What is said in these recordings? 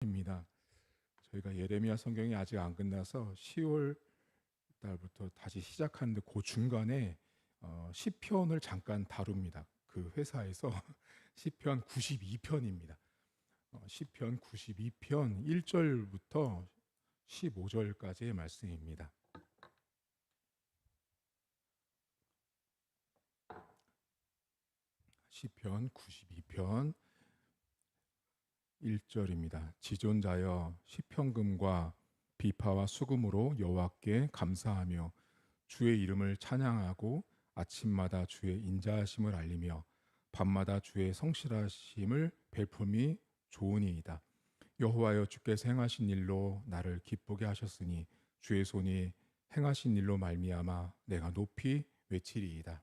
입니다. 저희가 예레미야 성경이 아직 안 끝나서 10월 달부터 다시 시작하는데 그 중간에 시편을 잠깐 다룹니다. 그 회사에서 시편 92편입니다. 시편 92편 1절부터 15절까지의 말씀입니다. 시편 92편 1절입니다. 지존자여 시편금과 비파와 수금으로 여호와께 감사하며 주의 이름을 찬양하고 아침마다 주의 인자하심을 알리며 밤마다 주의 성실하심을 베풀미 좋으니이다. 여호와여 주께서 행하신 일로 나를 기쁘게 하셨으니 주의 손이 행하신 일로 말미암아 내가 높이 외치리이다.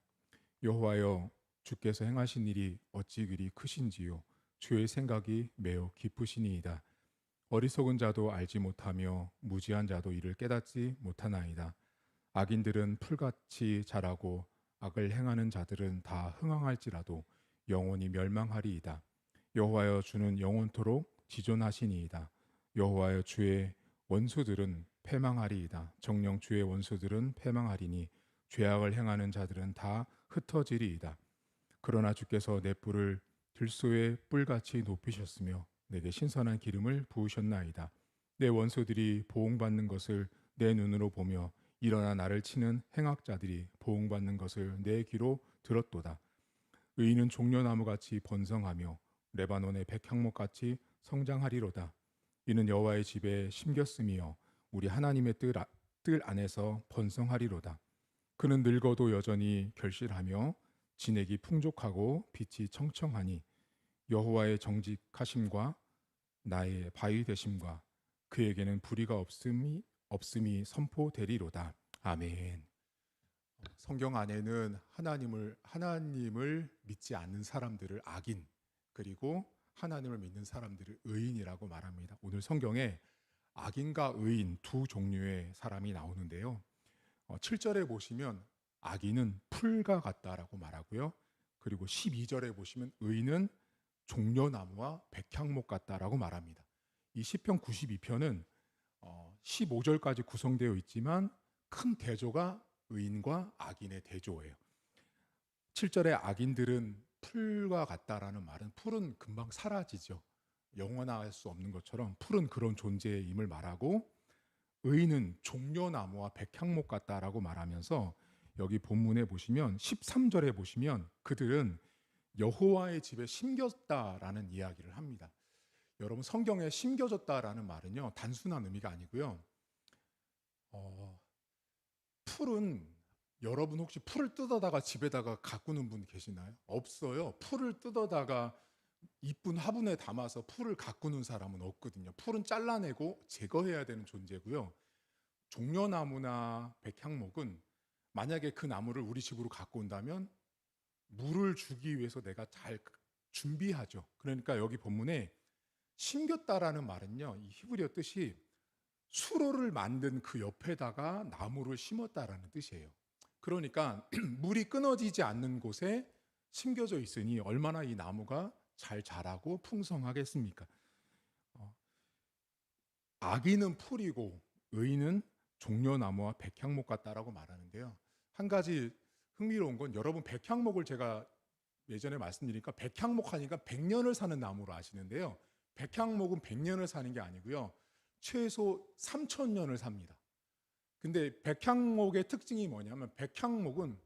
여호와여 주께서 행하신 일이 어찌 그리 크신지요. 주의 생각이 매우 깊으시니이다. 어리석은 자도 알지 못하며 무지한 자도 이를 깨닫지 못하나이다. 악인들은 풀같이 자라고 악을 행하는 자들은 다 흥황할지라도 영원히 멸망하리이다. 여호와여 주는 영원토록 지존하시니이다. 여호와여 주의 원수들은 패망하리이다. 정녕 주의 원수들은 패망하리니 죄악을 행하는 자들은 다 흩어지리이다. 그러나 주께서 내 뿔을 들소의 뿔같이 높이셨으며 내게 신선한 기름을 부으셨나이다. 내 원수들이 보응받는 것을 내 눈으로 보며 일어나 나를 치는 행악자들이 보응받는 것을 내 귀로 들었도다. 의인은 종려나무같이 번성하며 레바논의 백향목같이 성장하리로다. 이는 여호와의 집에 심겼으며 우리 하나님의 뜰 안에서 번성하리로다. 그는 늙어도 여전히 결실하며 진액이 풍족하고 빛이 청청하니 여호와의 정직하심과 나의 바위 되심과 그에게는 불의가 없음이 선포되리로다. 아멘. 성경 안에는 하나님을 믿지 않는 사람들을 악인, 그리고 하나님을 믿는 사람들을 의인이라고 말합니다. 오늘 성경에 악인과 의인 두 종류의 사람이 나오는데요. 7절에 보시면 악인은 풀과 같다라고 말하고요. 그리고 12절에 보시면 의인은 종려나무와 백향목 같다라고 말합니다. 이 시편 92편은 15절까지 구성되어 있지만 큰 대조가 의인과 악인의 대조예요. 7절에 악인들은 풀과 같다라는 말은 풀은 금방 사라지죠. 영원할 수 없는 것처럼 풀은 그런 존재임을 말하고, 의인은 종려나무와 백향목 같다라고 말하면서 여기 본문에 보시면 13절에 보시면 그들은 여호와의 집에 심겼다라는 이야기를 합니다. 여러분, 성경에 심겨졌다라는 말은요, 단순한 의미가 아니고요. 풀은, 여러분 혹시 풀을 뜯어다가 집에다가 가꾸는 분 계시나요? 없어요. 풀을 뜯어다가 이쁜 화분에 담아서 풀을 가꾸는 사람은 없거든요. 풀은 잘라내고 제거해야 되는 존재고요. 종려나무나 백향목은 만약에 그 나무를 우리 집으로 갖고 온다면 물을 주기 위해서 내가 잘 준비하죠. 그러니까 여기 본문에 심겼다라는 말은요, 이 히브리어 뜻이 수로를 만든 그 옆에다가 나무를 심었다라는 뜻이에요. 그러니까 물이 끊어지지 않는 곳에 심겨져 있으니 얼마나 이 나무가 잘 자라고 풍성하겠습니까? 악인은 풀이고 의인은 종려나무와 백향목 같다라고 말하는데요. 한 가지 흥미로운 건, 여러분 백향목을 제가 예전에 말씀드리니까 백향목 하니까 100년을 사는 나무로 아시는데요. 백향목은 100년을 사는 게 아니고요. 최소 3000년을 삽니다. 근데 백향목의 특징이 뭐냐면, 백향목은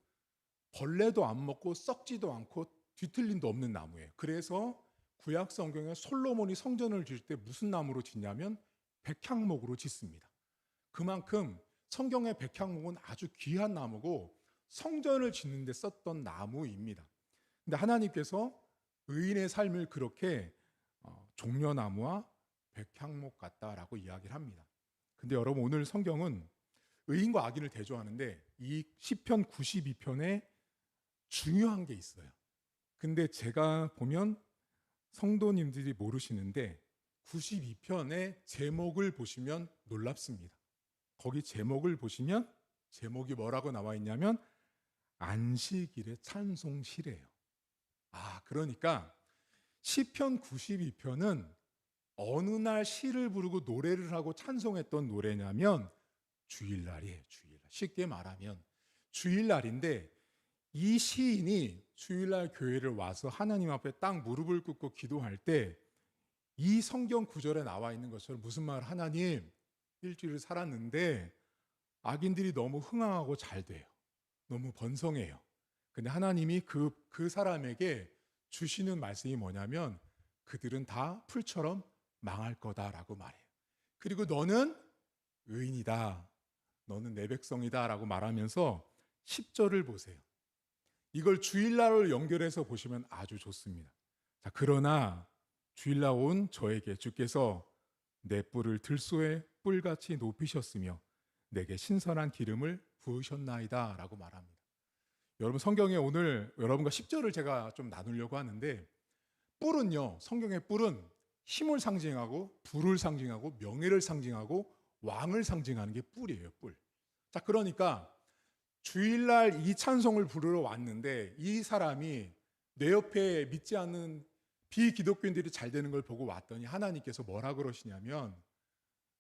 벌레도 안 먹고 썩지도 않고 뒤틀림도 없는 나무예요. 그래서 구약 성경에 솔로몬이 성전을 지을 때 무슨 나무로 짓냐면 백향목으로 짓습니다. 그만큼 성경의 백향목은 아주 귀한 나무고 성전을 짓는 데 썼던 나무입니다. 근데 하나님께서 의인의 삶을 그렇게 종려나무와 백향목 같다라고 이야기를 합니다. 근데 여러분, 오늘 성경은 의인과 악인을 대조하는데 이 시편 92편에 중요한 게 있어요. 근데 제가 보면 성도님들이 모르시는데 92편의 제목을 보시면 놀랍습니다. 거기 제목을 보시면 제목이 뭐라고 나와 있냐면 안식일의 찬송시래요. 그러니까 시편 92편은 어느 날 시를 부르고 노래를 하고 찬송했던 노래냐면 주일날이에요. 주일날. 쉽게 말하면 주일날인데 이 시인이 주일날 교회를 와서 하나님 앞에 딱 무릎을 꿇고 기도할 때 이 성경 구절에 나와 있는 것처럼 무슨 말, 하나님 일주일을 살았는데 악인들이 너무 흥황하고 잘 돼요. 너무 번성해요. 근데 하나님이 그 사람에게 주시는 말씀이 뭐냐면 그들은 다 풀처럼 망할 거다라고 말해요. 그리고 너는 의인이다. 너는 내 백성이다 라고 말하면서 10절을 보세요. 이걸 주일날로 연결해서 보시면 아주 좋습니다. 자, 그러나 주일날 온 저에게 주께서 내 뿔을 들소의 뿔같이 높이셨으며 내게 신선한 기름을 부으셨나이다 라고 말합니다. 여러분, 성경에 오늘 여러분과 10절을 제가 좀 나누려고 하는데, 뿔은요, 성경의 뿔은 힘을 상징하고 부를 상징하고 명예를 상징하고 왕을 상징하는 게 뿔이에요. 뿔. 자, 그러니까 주일날 이 찬송을 부르러 왔는데 이 사람이 내 옆에 믿지 않는 비기독교인들이 잘 되는 걸 보고 왔더니 하나님께서 뭐라 그러시냐면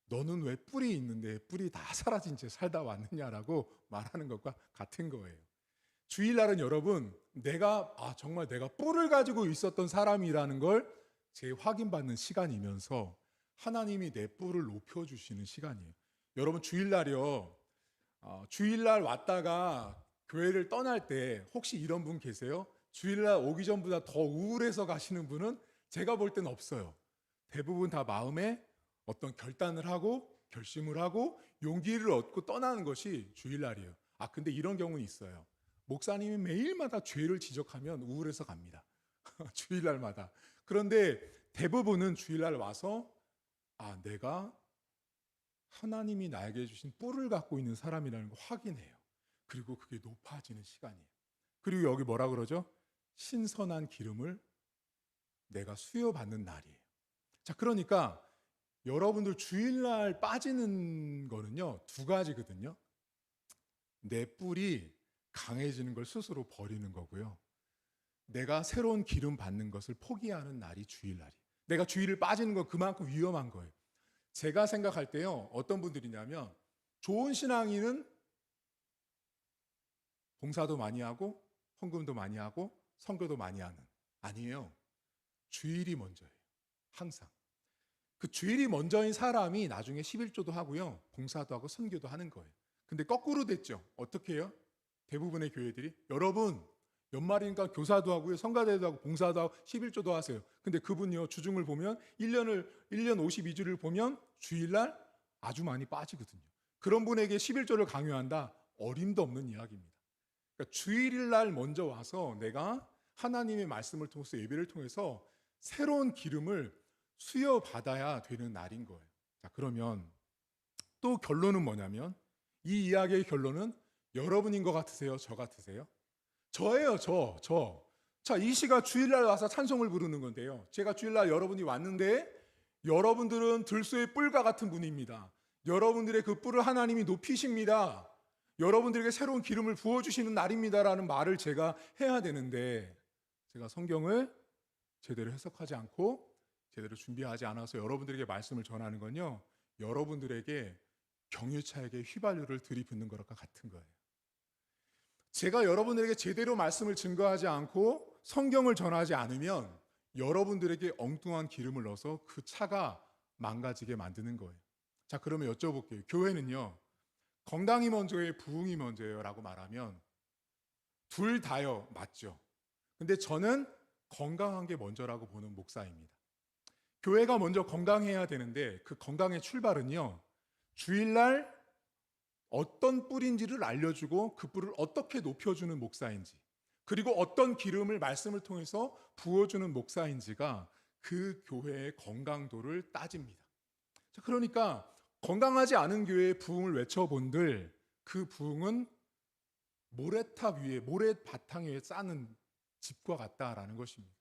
너는 왜 뿔이 있는데 뿔이 다 사라진 채 살다 왔느냐라고 말하는 것과 같은 거예요. 주일날은 여러분, 정말 내가 뿔을 가지고 있었던 사람이라는 걸 재확인받는 시간이면서 하나님이 내 뿔을 높여주시는 시간이에요. 여러분, 주일날이요, 주일날 왔다가 교회를 떠날 때 혹시 이런 분 계세요? 주일날 오기 전보다 더 우울해서 가시는 분은 제가 볼 때는 없어요. 대부분 다 마음에 어떤 결단을 하고 결심을 하고 용기를 얻고 떠나는 것이 주일날이에요. 근데 이런 경우는 있어요. 목사님이 매일마다 죄를 지적하면 우울해서 갑니다. 주일날마다. 그런데 대부분은 주일날 와서 내가 하나님이 나에게 주신 뿔을 갖고 있는 사람이라는 걸 확인해요. 그리고 그게 높아지는 시간이에요. 그리고 여기 뭐라 그러죠? 신선한 기름을 내가 수여받는 날이에요. 자, 그러니까 여러분들 주일날 빠지는 거는요, 두 가지거든요. 내 뿔이 강해지는 걸 스스로 버리는 거고요. 내가 새로운 기름 받는 것을 포기하는 날이 주일날이에요. 내가 주일을 빠지는 건 그만큼 위험한 거예요. 제가 생각할 때요, 어떤 분들이냐면 좋은 신앙인은 봉사도 많이 하고 헌금도 많이 하고 선교도 많이 하는, 아니에요. 주일이 먼저예요. 항상. 그 주일이 먼저인 사람이 나중에 11조도 하고요, 봉사도 하고 선교도 하는 거예요. 근데 거꾸로 됐죠. 어떻게 해요? 대부분의 교회들이 여러분 연말이니까 교사도 하고요, 성가대도 하고 봉사도 하고 11조도 하세요. 근데 그분요, 주중을 보면 1년 52주를 보면 주일날 아주 많이 빠지거든요. 그런 분에게 11조를 강요한다? 어림도 없는 이야기입니다. 그러니까 주일날 먼저 와서 내가 하나님의 말씀을 통해서 예배를 통해서 새로운 기름을 수여받아야 되는 날인 거예요. 자, 그러면 또 결론은 뭐냐면 이 이야기의 결론은 여러분인 것 같으세요? 저 같으세요? 저예요. 저. 자, 이 시가 주일날 와서 찬송을 부르는 건데요, 제가 주일날 여러분이 왔는데 여러분들은 들소의 뿔과 같은 분입니다. 여러분들의 그 뿔을 하나님이 높이십니다. 여러분들에게 새로운 기름을 부어주시는 날입니다라는 말을 제가 해야 되는데 제가 성경을 제대로 해석하지 않고 제대로 준비하지 않아서 여러분들에게 말씀을 전하는 건요, 여러분들에게 경유차에게 휘발유를 들이붓는 것과 같은 거예요. 제가 여러분들에게 제대로 말씀을 증거하지 않고 성경을 전하지 않으면 여러분들에게 엉뚱한 기름을 넣어서 그 차가 망가지게 만드는 거예요. 자, 그러면 여쭤볼게요. 교회는요, 건강이 먼저예요, 부흥이 먼저예요 라고 말하면 둘 다요, 맞죠. 근데 저는 건강한 게 먼저라고 보는 목사입니다. 교회가 먼저 건강해야 되는데 그 건강의 출발은요, 주일날 어떤 뿔인지를 알려주고 그 뿔을 어떻게 높여주는 목사인지, 그리고 어떤 기름을 말씀을 통해서 부어주는 목사인지가 그 교회의 건강도를 따집니다. 자, 그러니까 건강하지 않은 교회의 부흥을 외쳐본들 그 부흥은 모래탑 위에, 모래 바탕 위에 쌓는 집과 같다라는 것입니다.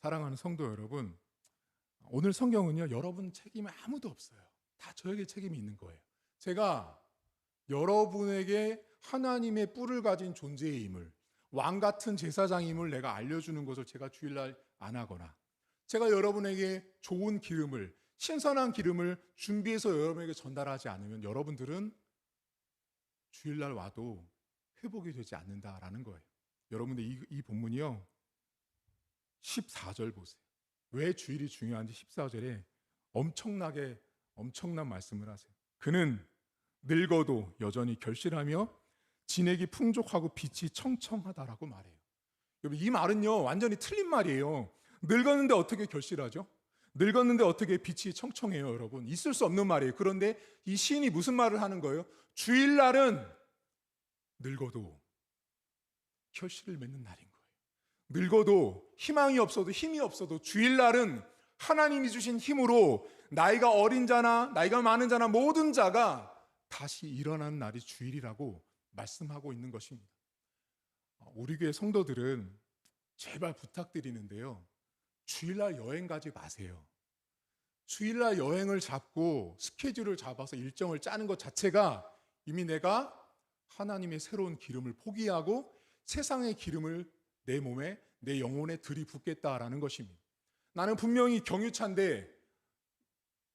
사랑하는 성도 여러분, 오늘 성경은요, 여러분 책임이 아무도 없어요. 다 저에게 책임이 있는 거예요. 제가 여러분에게 하나님의 뿔을 가진 존재의 힘을, 왕 같은 제사장임을 내가 알려주는 것을 제가 주일날 안 하거나 제가 여러분에게 좋은 기름을, 신선한 기름을 준비해서 여러분에게 전달하지 않으면 여러분들은 주일날 와도 회복이 되지 않는다라는 거예요. 여러분들 이 본문이요, 14절 보세요. 왜 주일이 중요한지 14절에 엄청난 말씀을 하세요. 그는 늙어도 여전히 결실하며 진액이 풍족하고 빛이 청청하다라고 말해요. 여러분, 이 말은요 완전히 틀린 말이에요. 늙었는데 어떻게 결실하죠? 늙었는데 어떻게 빛이 청청해요? 여러분, 있을 수 없는 말이에요. 그런데 이 시인이 무슨 말을 하는 거예요? 주일날은 늙어도 결실을 맺는 날인 거예요. 늙어도 희망이 없어도 힘이 없어도 주일날은 하나님이 주신 힘으로 나이가 어린 자나 나이가 많은 자나 모든 자가 다시 일어나는 날이 주일이라고 말씀하고 있는 것입니다. 우리 교회 성도들은 제발 부탁드리는데요, 주일날 여행 가지 마세요. 주일날 여행을 잡고 스케줄을 잡아서 일정을 짜는 것 자체가 이미 내가 하나님의 새로운 기름을 포기하고 세상의 기름을 내 몸에, 내 영혼에 들이붓겠다라는 것입니다. 나는 분명히 경유차인데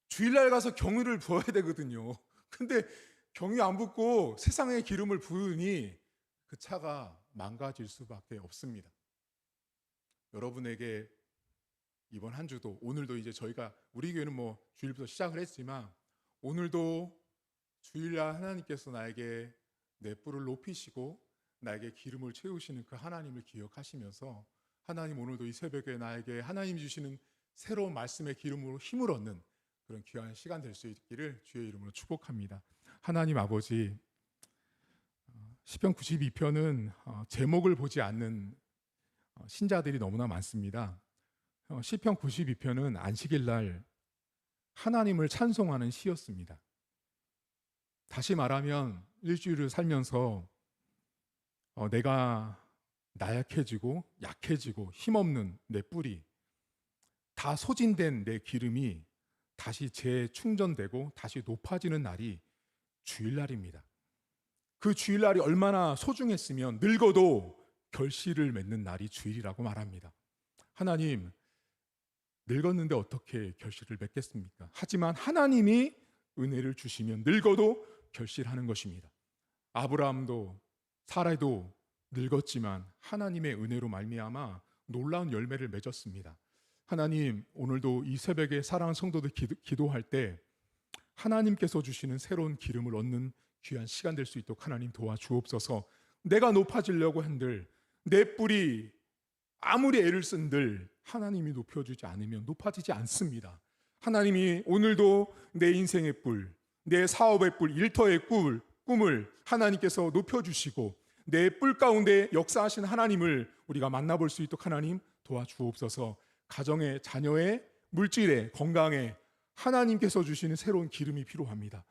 주일날 가서 경유를 부어야 되거든요. 근데 경유 안 붓고 세상의 기름을 부으니 그 차가 망가질 수밖에 없습니다. 여러분에게 이번 한 주도, 오늘도 이제 저희가 우리 교회는 주일부터 시작을 했지만 오늘도 주일날 하나님께서 나에게 내 뿔을 높이시고 나에게 기름을 채우시는 그 하나님을 기억하시면서 하나님, 오늘도 이 새벽에 나에게 하나님이 주시는 새로운 말씀의 기름으로 힘을 얻는 그런 귀한 시간 될 수 있기를 주의 이름으로 축복합니다. 하나님 아버지, 시편 92편은 제목을 보지 않는 신자들이 너무나 많습니다. 시편 92편은 안식일 날 하나님을 찬송하는 시였습니다. 다시 말하면 일주일을 살면서 내가 나약해지고 약해지고 힘없는 내 뿔이, 다 소진된 내 기름이 다시 재충전되고 다시 높아지는 날이 주일날입니다. 그 주일날이 얼마나 소중했으면 늙어도 결실을 맺는 날이 주일이라고 말합니다. 하나님, 늙었는데 어떻게 결실을 맺겠습니까? 하지만 하나님이 은혜를 주시면 늙어도 결실하는 것입니다. 아브라함도 사라도 늙었지만 하나님의 은혜로 말미암아 놀라운 열매를 맺었습니다. 하나님, 오늘도 이 새벽에 사랑하는 성도들 기도할 때 하나님께서 주시는 새로운 기름을 얻는 귀한 시간 될 수 있도록 하나님 도와주옵소서. 내가 높아지려고 한들, 내 뿔이 아무리 애를 쓴들 하나님이 높여주지 않으면 높아지지 않습니다. 하나님이 오늘도 내 인생의 뿔, 내 사업의 뿔, 일터의 꿈을 하나님께서 높여주시고 내 뿔 가운데 역사하신 하나님을 우리가 만나볼 수 있도록 하나님 도와주옵소서. 가정의, 자녀의, 물질의, 건강에 하나님께서 주시는 새로운 기름이 필요합니다.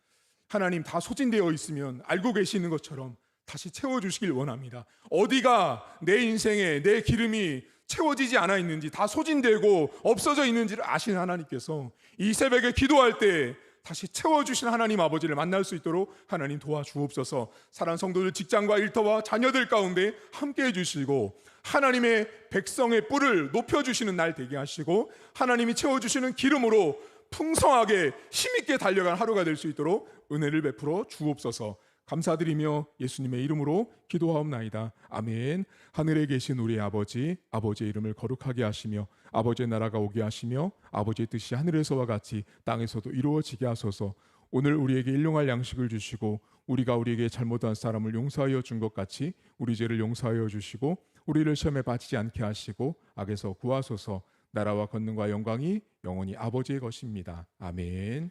하나님, 다 소진되어 있으면 알고 계시는 것처럼 다시 채워주시길 원합니다. 어디가 내 인생에 내 기름이 채워지지 않아 있는지, 다 소진되고 없어져 있는지를 아시는 하나님께서 이 새벽에 기도할 때 다시 채워주신 하나님 아버지를 만날 수 있도록 하나님 도와주옵소서. 사랑하는 성도들, 직장과 일터와 자녀들 가운데 함께 해주시고 하나님의 백성의 뿔을 높여주시는 날 되게 하시고 하나님이 채워주시는 기름으로 풍성하게 힘있게 달려간 하루가 될 수 있도록 은혜를 베풀어 주옵소서. 감사드리며 예수님의 이름으로 기도하옵나이다. 아멘. 하늘에 계신 우리 아버지, 아버지의 이름을 거룩하게 하시며 아버지의 나라가 오게 하시며 아버지의 뜻이 하늘에서와 같이 땅에서도 이루어지게 하소서. 오늘 우리에게 일용할 양식을 주시고 우리가 우리에게 잘못한 사람을 용서하여 준 것 같이 우리 죄를 용서하여 주시고 우리를 시험에 빠지지 않게 하시고 악에서 구하소서. 나라와 권능과 영광이 영원히 아버지의 것입니다. 아멘.